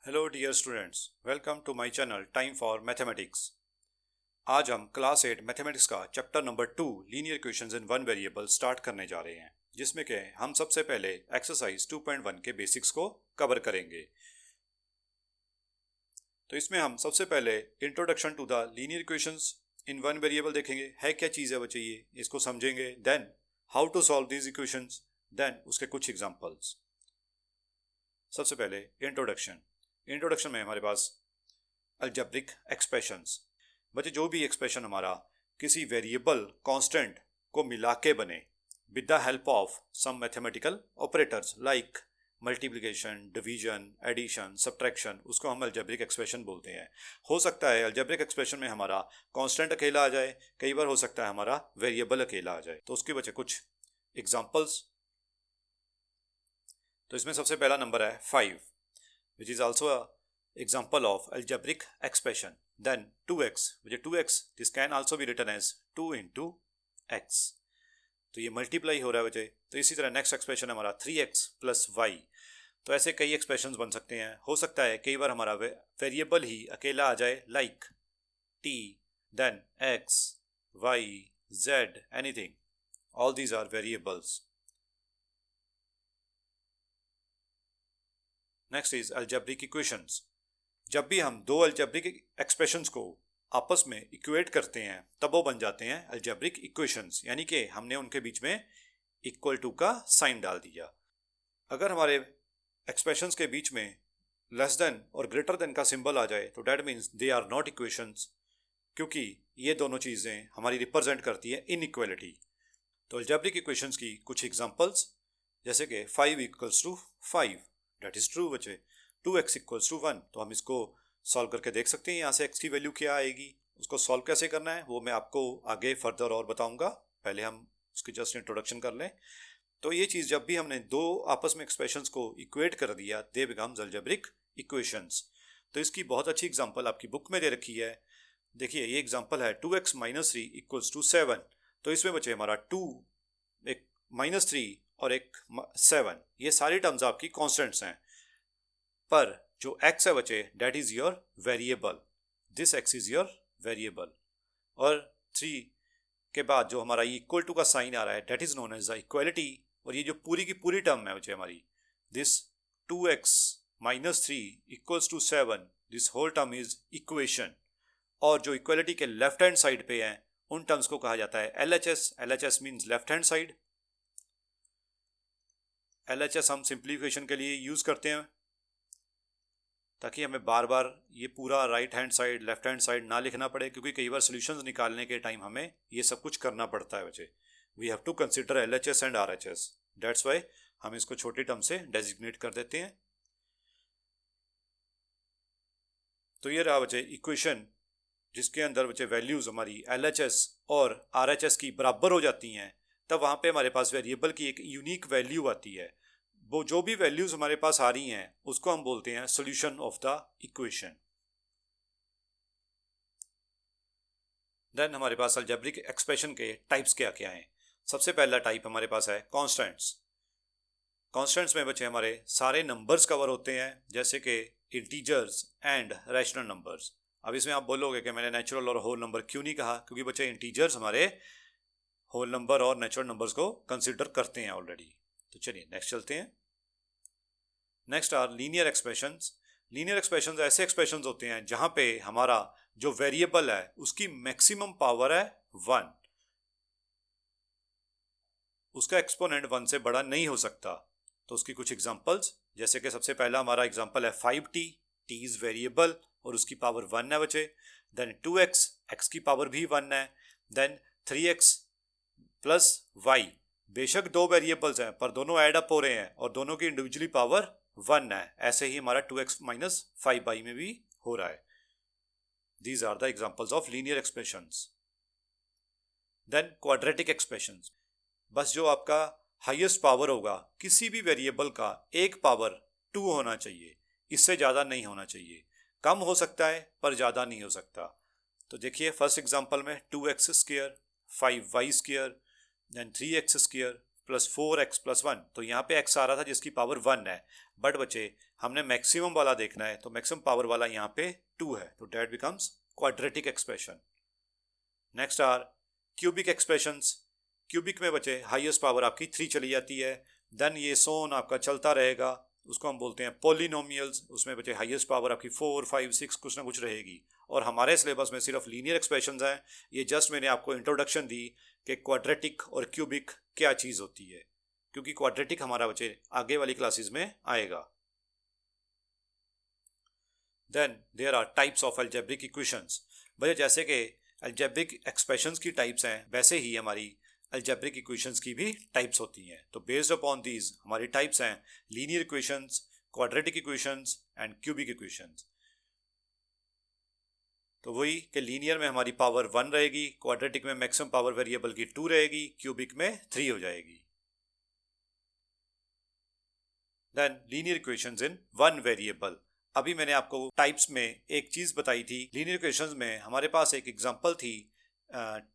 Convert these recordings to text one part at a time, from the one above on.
Hello dear students, welcome to my channel time for mathematics. आज हम class 8 mathematics का chapter number 2 linear equations in one variable start करने जा रहे हैं, जिसमें के हम सबसे पहले एक्सरसाइज 2.1 के बेसिक्स को कवर करेंगे। तो इसमें हम सबसे पहले introduction to the linear equations in one variable देखेंगे, है क्या चीज़ है वो, चाहिए इसको समझेंगे। Then how to solve these equations, then उसके कुछ एग्जांपल्स। सबसे पहले इंट्रोडक्शन में हमारे पास अलजेब्रिक एक्सप्रेशंस। बच्चे, जो भी एक्सप्रेशन हमारा किसी वेरिएबल कांस्टेंट को मिला के बने with the help of some mathematical operators like multiplication, division, addition, subtraction, उसको हम अलजेब्रिक एक्सप्रेशन बोलते हैं। हो सकता है अलजेब्रिक एक्सप्रेशन में हमारा कांस्टेंट अकेला आ जाए, कई बार हो सकता है हमारा वेरिएबल अकेला आ जाए। तो उसके बच्चे कुछ एग्जाम्पल्स। तो इसमें सबसे पहला नंबर है 5, which is also a example of algebraic expression. Then 2x, which is 2x, this can also be written as 2 into x. तो ये मल्टीप्लाई हो रहा है बच्चे। तो इसी तरह नेक्स्ट एक्सप्रेशन हमारा 3x प्लस वाई। तो ऐसे कई एक्सप्रेशंस बन सकते हैं। हो सकता है कई बार हमारा वेरिएबल ही अकेला आ जाए, like t, then x, y, z, anything. All these are variables. Next is algebraic equations. जब भी हम दो अलजेब्रिक एक्सप्रेशंस को आपस में इक्वेट करते हैं तब वो बन जाते हैं अलजेब्रिक इक्वेशंस, यानी कि हमने उनके बीच में इक्वल टू का साइन डाल दिया। अगर हमारे एक्सप्रेशंस के बीच में लेस देन और ग्रेटर देन का सिंबल आ जाए तो that means they are not equations, क्योंकि ये दोनों चीज़ें हमारी रिप्रेजेंट करती है इनइक्वालिटी। तो अलजेब्रिक इक्वेशंस की कुछ एग्जांपल्स, जैसे कि 5 equals to 5, that is true बच्चे। 2x इक्वल्स टू 1, तो हम इसको सॉल्व करके देख सकते हैं यहाँ से x की वैल्यू क्या आएगी। उसको सॉल्व कैसे करना है वो मैं आपको आगे फर्दर और बताऊंगा, पहले हम उसकी जस्ट इंट्रोडक्शन कर लें। तो ये चीज़, जब भी हमने दो आपस में एक्सप्रेशंस को इक्वेट कर दिया, दे बिकम्स अलजेब्रिक इक्वेशंस। तो इसकी बहुत अच्छी एग्जांपल आपकी बुक में दे रखी है। देखिए ये एग्जांपल है 2x माइनस 3 इक्वल्स टू 7। तो इसमें बचे हमारा 2, एक -3 और एक 7, ये सारी टर्म्स आपकी कॉन्स्टेंट्स हैं। पर जो x है बचे, that is your variable, this x is your variable. और 3 के बाद जो हमारा इक्वल टू का साइन आ रहा है, that is known as the equality. और ये जो पूरी की पूरी टर्म है बचे हमारी, this 2x minus 3 equals to 7, this whole term is equation. और जो इक्वालिटी के लेफ्ट हैंड साइड पे हैं उन टर्म्स को कहा जाता है LHS। LHS means left hand side. LHS हम सिंप्लीफिकेशन के लिए यूज करते हैं ताकि हमें बार बार ये पूरा right hand side left hand side ना लिखना पड़े, क्योंकि कई बार सॉल्यूशंस निकालने के टाइम हमें ये सब कुछ करना पड़ता है बच्चे। We have to consider LHS and RHS, that's why हम इसको छोटी टर्म से डेजिग्नेट कर देते हैं। तो ये रहा बच्चे इक्वेशन, जिसके अंदर बच्चे वैल्यूज हमारी LHS और RHS की बराबर हो जाती हैं। तब वहाँ पे हमारे पास वेरिएबल की एक यूनिक वैल्यू आती है। वो जो भी वैल्यूज हमारे पास आ रही हैं उसको हम बोलते हैं solution of the equation. Then हमारे पास अलजेब्रिक एक्सप्रेशन के टाइप्स क्या क्या हैं। सबसे पहला टाइप हमारे पास है कॉन्स्टेंट्स। कॉन्स्टेंट्स में बच्चे हमारे सारे नंबर्स कवर होते हैं, जैसे कि इंटीजर्स एंड रैशनल नंबर्स। अब इसमें आप बोलोगे कि मैंने नेचुरल और होल नंबर क्यों नहीं कहा, क्योंकि बच्चे इंटीजर्स हमारे होल नंबर और नेचुरल नंबर्स को कंसिडर करते हैं ऑलरेडी। तो चलिए नेक्स्ट चलते हैं। Next are linear expressions. Linear expressions ऐसे एक्सप्रेशंस होते हैं जहां पे हमारा जो वेरिएबल है उसकी मैक्सिमम पावर है 1, उसका एक्सपोनेंट 1 से बड़ा नहीं हो सकता। तो उसकी कुछ एग्जांपल्स, जैसे कि सबसे पहला हमारा एग्जांपल है 5t, t इज वेरिएबल और उसकी पावर 1 है बच्चे। देन 2x, x की पावर भी 1 है। देन 3x प्लस y, बेशक दो वेरिएबल्स हैं पर दोनों ऐड अप हो रहे हैं और दोनों की इंडिविजुअली पावर 1 है। ऐसे ही हमारा 2x माइनस 5y में भी हो रहा है। These are the examples of linear expressions. Then quadratic expressions, बस जो आपका हाईएस्ट पावर होगा किसी भी वेरिएबल का, एक पावर 2 होना चाहिए, इससे ज़्यादा नहीं होना चाहिए। कम हो सकता है पर ज़्यादा नहीं हो सकता। तो देखिए फर्स्ट एग्जांपल में 2x square, 5y² then 3x² plus 4x+1। तो यहाँ पे x आ रहा था जिसकी पावर 1 है, बट बच्चे हमने मैक्सिमम वाला देखना है, तो मैक्सिमम पावर वाला यहाँ पे 2 है, तो that becomes quadratic expression. Next are cubic expressions. Cubic में बच्चे हाईएस्ट पावर आपकी 3 चली जाती है, देन ये सोन आपका चलता रहेगा, उसको हम बोलते हैं पॉलिनोमियल्स। उसमें बच्चे हाईएस्ट पावर आपकी 4, 5, 6 कुछ ना कुछ रहेगी। और हमारे सिलेबस में सिर्फ लीनियर एक्सप्रेशंस हैं। ये जस्ट मैंने आपको इंट्रोडक्शन दी कि क्वाड्रेटिक और क्यूबिक क्या चीज़ होती है, क्योंकि क्वाड्रेटिक हमारा बच्चे आगे वाली क्लासेस में आएगा। Then there are types of algebraic equations. भैया जैसे कि अलजेब्रिक एक्सप्रेशंस की टाइप्स हैं, वैसे ही हमारी अलजेब्रिक इक्वेशंस की भी टाइप्स होती हैं। तो बेस्ड अपॉन दीज हमारी टाइप्स हैं linear equations, quadratic equations and cubic equations. तो वही कि लीनियर में हमारी पावर 1 रहेगी, क्वाड्रेटिक में मैक्सिमम पावर वेरिएबल की 2 रहेगी, क्यूबिक में 3 हो जाएगी। Then linear equations in 1 variable. अभी मैंने आपको टाइप्स में एक चीज बताई थी। लीनियर इक्वेशंस में हमारे पास एक एग्जांपल थी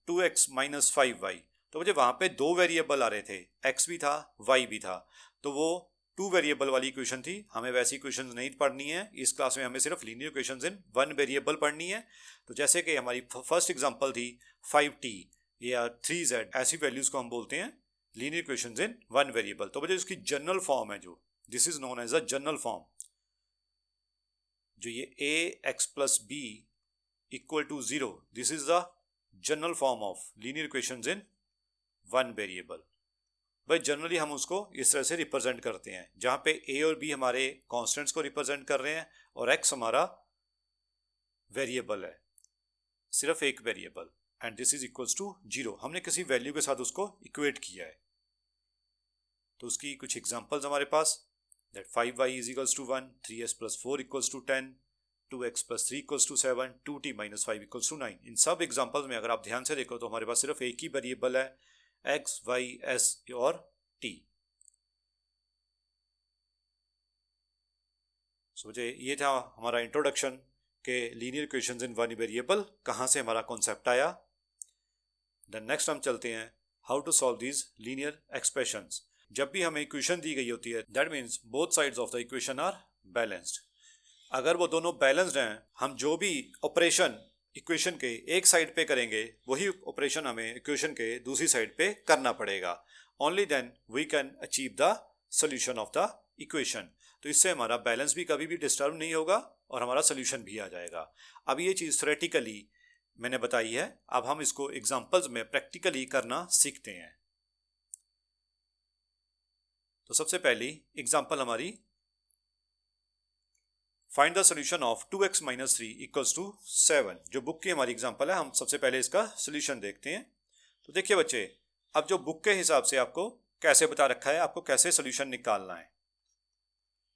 2x - 5y। तो मुझे वहां पे 2 वेरिएबल आ रहे थे, x भी था y भी था, तो वो 2 वेरिएबल वाली इक्वेशन थी। हमें वैसी इक्वेशंस नहीं पढ़नी है इस क्लास में, हमें सिर्फ लीनियर इक्वेशंस इन 1 वेरिएबल पढ़नी है। तो जैसे कि हमारी फर्स्ट एग्जांपल थी 5t या 3z, ऐसी वैल्यूज को हम बोलते हैं लीनियर इक्वेशंस इन 1 वेरिएबल। तो मुझे उसकी जनरल फॉर्म है, जो this is known as a general form. जो ये ax + b = 0, this is the general form of linear equations in 1 variable. भाई जनरली हम उसको इस तरह से रिप्रेजेंट करते हैं, जहां पे a और b हमारे कांस्टेंट्स को रिप्रेजेंट कर रहे हैं और x हमारा वेरिएबल है, सिर्फ एक variable, and this is equals to 0। हमने किसी वैल्यू के साथ उसको इक्वेट किया है। तो उसकी कुछ एग्जांपल्स हमारे पास, that 5y = 1, 3s + 4 = 10, 2x + 3 = 7, 2t - 5 = 9। इन सब एग्जांपल्स में अगर आप ध्यान से देखो तो हमारे पास सिर्फ एक ही वेरिएबल है, x, y, s और t। सोचे ये था हमारा इंट्रोडक्शन के लीनियर इक्वेशंस इन 1 वेरिएबल कहाँ से हमारा कॉन्सेप्ट आया। देन नेक्स्ट हम चलते हैं how to solve these linear expressions. जब भी हमें इक्वेशन दी गई होती है, that means both sides of the equation are balanced. अगर वो दोनों बैलेंस्ड हैं, हम जो भी ऑपरेशन इक्वेशन के एक साइड पे करेंगे, वही ऑपरेशन हमें इक्वेशन के दूसरी साइड पे करना पड़ेगा। Only then we can achieve the solution of the equation. तो इससे हमारा बैलेंस भी कभी भी डिस्टर्ब नहीं होगा और हमारा सोल्यूशन भी आ जाएगा। अब ये चीज़ थ्योरेटिकली मैंने बताई है, अब हम इसको एग्जाम्पल्स में प्रैक्टिकली करना सीखते हैं। तो सबसे पहली एग्जाम्पल हमारी find the solution of 2x - 3 = 7। जो बुक की हमारी एग्जाम्पल है, हम सबसे पहले इसका सोल्यूशन देखते हैं। तो देखिए बच्चे, अब जो बुक के हिसाब से आपको कैसे बता रखा है, आपको कैसे सोल्यूशन निकालना है।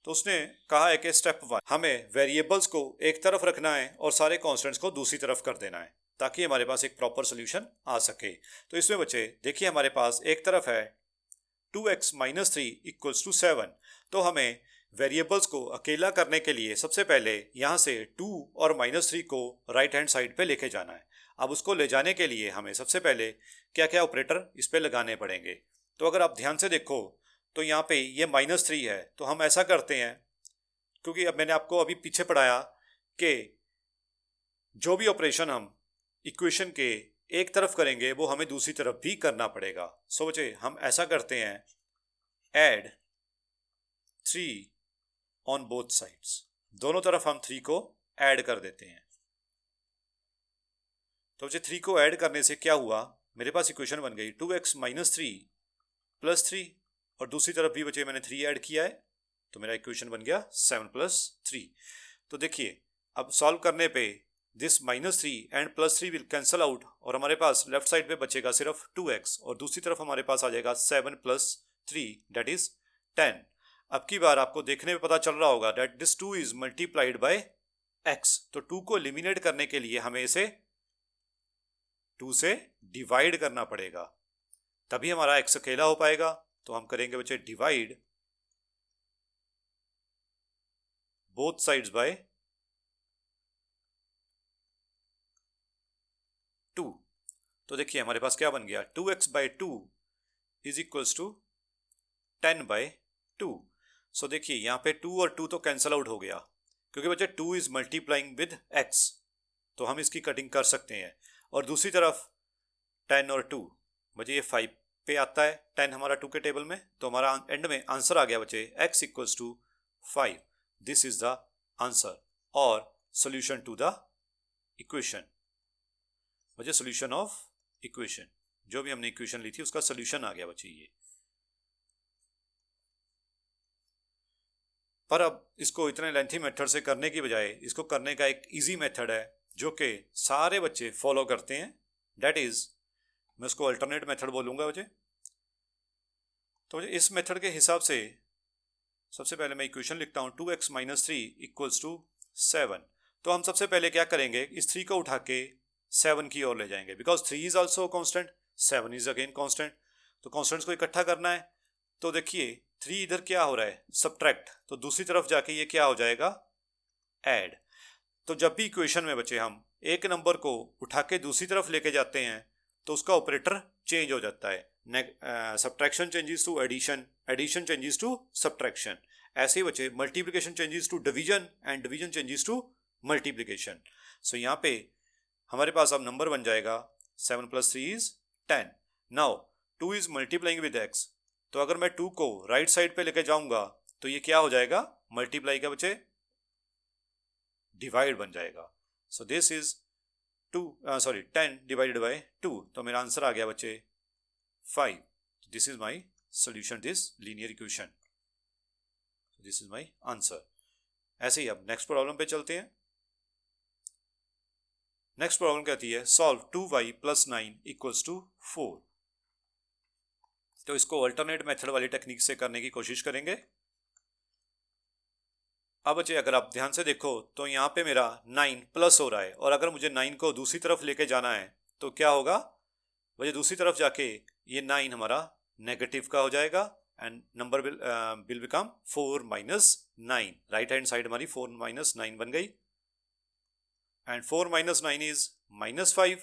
तो उसने कहा है कि स्टेप 1 हमें वेरिएबल्स को एक तरफ रखना है और सारे कॉन्स्टेंट्स को दूसरी तरफ कर देना है, ताकि हमारे पास एक प्रॉपर सोल्यूशन आ सके। तो इसमें बच्चे देखिए, हमारे पास एक तरफ है 2x - 3 = 7। तो हमें वेरिएबल्स को अकेला करने के लिए सबसे पहले यहाँ से 2 और -3 को राइट हैंड साइड पे लेके जाना है। अब उसको ले जाने के लिए हमें सबसे पहले क्या क्या ऑपरेटर इस पे लगाने पड़ेंगे। तो अगर आप ध्यान से देखो तो यहाँ पे ये -3 है, तो हम ऐसा करते हैं, क्योंकि अब मैंने आपको अभी पीछे पढ़ाया कि जो भी ऑपरेशन हम इक्वेशन के एक तरफ करेंगे वो हमें दूसरी तरफ भी करना पड़ेगा। सो बच्चे हम ऐसा करते हैं, ऐड 3 ऑन बोथ साइड्स। दोनों तरफ हम 3 को ऐड कर देते हैं। तो बच्चे 3 को ऐड करने से क्या हुआ, मेरे पास इक्वेशन बन गई 2x - 3 + 3, और दूसरी तरफ भी बच्चे मैंने 3 ऐड किया है, तो मेरा इक्वेशन बन गया 7 + 3। तो देखिए, अब सॉल्व करने पे this -3 and +3 will cancel out, और हमारे पास लेफ्ट साइड पे बचेगा सिर्फ 2x, और दूसरी तरफ हमारे पास आ जाएगा 7 + 3 दैट इज 10। अब की बार आपको देखने में पता चल रहा होगा that this 2 is multiplied by x। तो 2 को एलिमिनेट करने के लिए हमें इसे 2 से डिवाइड करना पड़ेगा, तभी हमारा x अकेला हो पाएगा। तो हम करेंगे बच्चे डिवाइड बोथ साइड्स बाय 2। तो देखिए हमारे पास क्या बन गया, 2x/2 इज इक्वल्स टू 10/2। सो देखिए यहाँ पे 2 और 2 तो कैंसल आउट हो गया, क्योंकि बच्चे 2 इज मल्टीप्लाइंग विद x, तो हम इसकी कटिंग कर सकते हैं। और दूसरी तरफ 10 और 2 बच्चे ये 5 पे आता है, 10 हमारा 2 के टेबल में, तो हमारा एंड में आंसर आ गया बच्चे x equals to 5। This is the answer और सोल्यूशन टू द इक्वेशन। बच्चे सोल्यूशन ऑफ इक्वेशन, जो भी हमने इक्वेशन ली थी उसका सोल्यूशन आ गया बच्चे ये। पर अब इसको इतने लेंथी मेथड से करने की बजाय इसको करने का एक इजी मेथड है जो कि सारे बच्चे फॉलो करते हैं, दैट इज, मैं उसको अल्टरनेट मेथड बोलूंगा बच्चे। तो बच्चे इस मेथड के हिसाब से सबसे पहले मैं इक्वेशन लिखता हूँ 2x - 3 इक्वल्स टू 7। तो हम सबसे पहले क्या करेंगे, इस 3 को उठा के 7 की ओर ले जाएंगे, because 3 is also constant, 7 is again constant. तो कॉन्स्टेंट्स को इकट्ठा करना है। तो देखिए 3 इधर क्या हो रहा है, सब्ट्रैक्ट, तो दूसरी तरफ जाके ये क्या हो जाएगा, ऐड। तो जब भी इक्वेशन में बच्चे हम एक नंबर को उठा के दूसरी तरफ लेके जाते हैं तो उसका ऑपरेटर चेंज हो जाता है। Subtraction changes to addition, addition changes to subtraction. ऐसे ही बच्चे multiplication changes to division and division changes to multiplication. So यहाँ पे हमारे पास अब नंबर बन जाएगा 7 + 3 is 10। Now 2 is multiplying with x, तो अगर मैं 2 को राइट साइड पे लेके जाऊंगा तो ये क्या हो जाएगा, मल्टीप्लाई का बच्चे डिवाइड बन जाएगा। सो दिस इज 10 डिवाइडेड बाय 2, तो मेरा आंसर आ गया बच्चे 5। This is my solution this linear equation, this is my answer. ऐसे ही अब नेक्स्ट प्रॉब्लम पे चलते हैं। नेक्स्ट प्रॉब्लम कहती है सॉल्व 2y + 9 इक्वल्स टू 4। तो इसको अल्टरनेट मेथड वाली टेक्निक से करने की कोशिश करेंगे। अब बच्चे अगर आप ध्यान से देखो तो यहाँ पे मेरा 9 प्लस हो रहा है, और अगर मुझे 9 को दूसरी तरफ लेके जाना है तो क्या होगा, मुझे दूसरी तरफ जाके ये 9 हमारा नेगेटिव का हो जाएगा and number will become 4 - 9। Right hand side हमारी 4 - 9 बन गई, एंड 4 - 9 इज -5,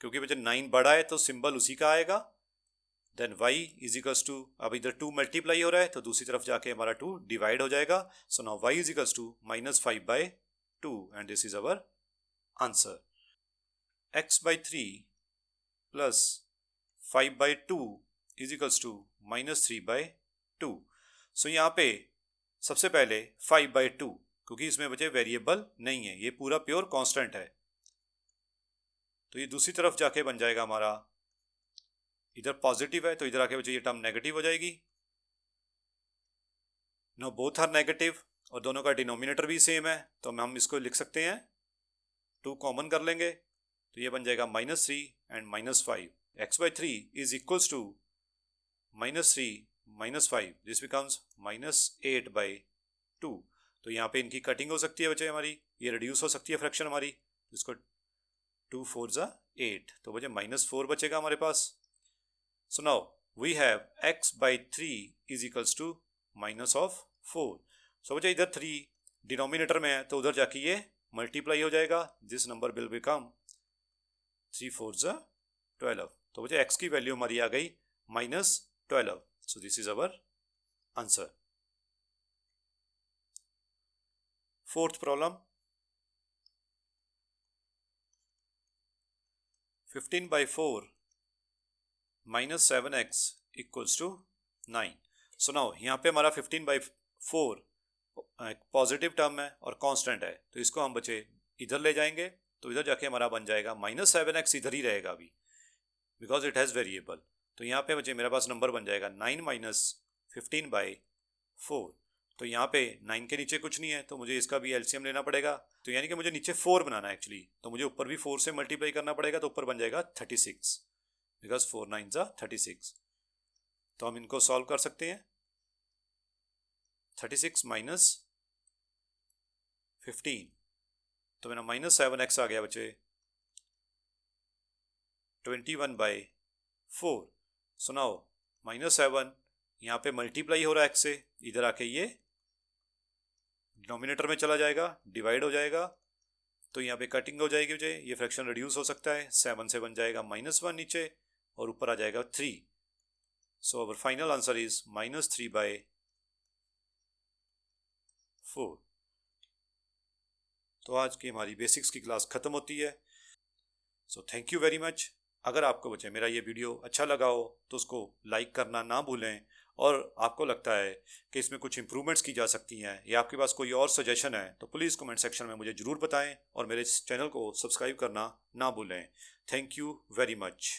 क्योंकि बच्चे 9 बड़ा है तो सिंबल उसी का आएगा। Then y is equals to, अब इधर 2 मल्टीप्लाई हो रहा है तो दूसरी तरफ जाके हमारा 2 डिवाइड हो जाएगा। So now y is equals to -5/2 and this is our answer. x/3 plus 5/2 is equals to -3/2। So यहाँ पे सबसे पहले 5/2, क्योंकि इसमें बचे वेरिएबल नहीं है, ये पूरा प्योर कांस्टेंट है, तो ये दूसरी तरफ जाके बन जाएगा हमारा, इधर पॉजिटिव है तो इधर आके बच्चे ये टर्म नेगेटिव हो जाएगी। नो बोथ आर नेगेटिव, और दोनों का डिनोमिनेटर भी सेम है, तो हम इसको लिख सकते हैं, 2 कॉमन कर लेंगे तो ये बन जाएगा -3 and -5। x/3 is equals to -3 - 5, this becomes -8/2। तो यहाँ पे इनकी कटिंग हो सकती है बच्चे हमारी, ये रिड्यूस हो सकती है फ्रैक्शन हमारी, इसको 2 4 = 8, तो बच्चे -4 बचेगा हमारे पास। So now we have x/3 is equals to -4। So बच्चे इधर 3 डिनोमिनेटर में है तो उधर जाके ये मल्टीप्लाई हो जाएगा, दिस नंबर विल बिकम 3 4 = 12। तो बच्चे x की वैल्यू हमारी आ गई -12। So this is our answer. Fourth problem, 15/4 -7x equals to 9। So now यहाँ पे हमारा 15/4 पॉजिटिव टर्म है और कांस्टेंट है, तो इसको हम बच्चे इधर ले जाएंगे तो इधर जाके हमारा बन जाएगा -7x, इधर ही रहेगा अभी बिकॉज इट हैज़ वेरिएबल। तो यहाँ पे बच्चे मेरे पास नंबर बन जाएगा 9 - 15/4। तो यहाँ पे 9 के नीचे कुछ नहीं है तो मुझे इसका भी एलसीएम लेना पड़ेगा, तो यानी कि मुझे नीचे 4 बनाना है एक्चुअली, तो मुझे ऊपर भी 4 से मल्टीप्लाई करना पड़ेगा, तो ऊपर बन जाएगा 36, बिकॉज 4 9 = 36। तो हम इनको सॉल्व कर सकते हैं। 36 - 15, तो मेरा -7x आ गया बच्चे 21/4। सो नाउ -7 यहाँ पे मल्टीप्लाई हो रहा है x से, इधर आके ये डिनोमिनेटर में चला जाएगा, डिवाइड हो जाएगा, तो यहाँ पे कटिंग हो जाएगी मुझे, ये फ्रैक्शन रिड्यूस हो सकता है, 7 से बन जाएगा -1 नीचे और ऊपर आ जाएगा 3। सो अवर फाइनल आंसर इज -3/4। तो आज की हमारी बेसिक्स की क्लास खत्म होती है। So thank you very much. अगर आपको बच्चे मेरा ये वीडियो अच्छा लगा हो तो उसको लाइक करना ना भूलें, और आपको लगता है कि इसमें कुछ इंप्रूवमेंट्स की जा सकती हैं या आपके पास कोई और सजेशन है तो प्लीज़ कमेंट सेक्शन में मुझे ज़रूर बताएं और मेरे इस चैनल को सब्सक्राइब करना ना भूलें। Thank you very much.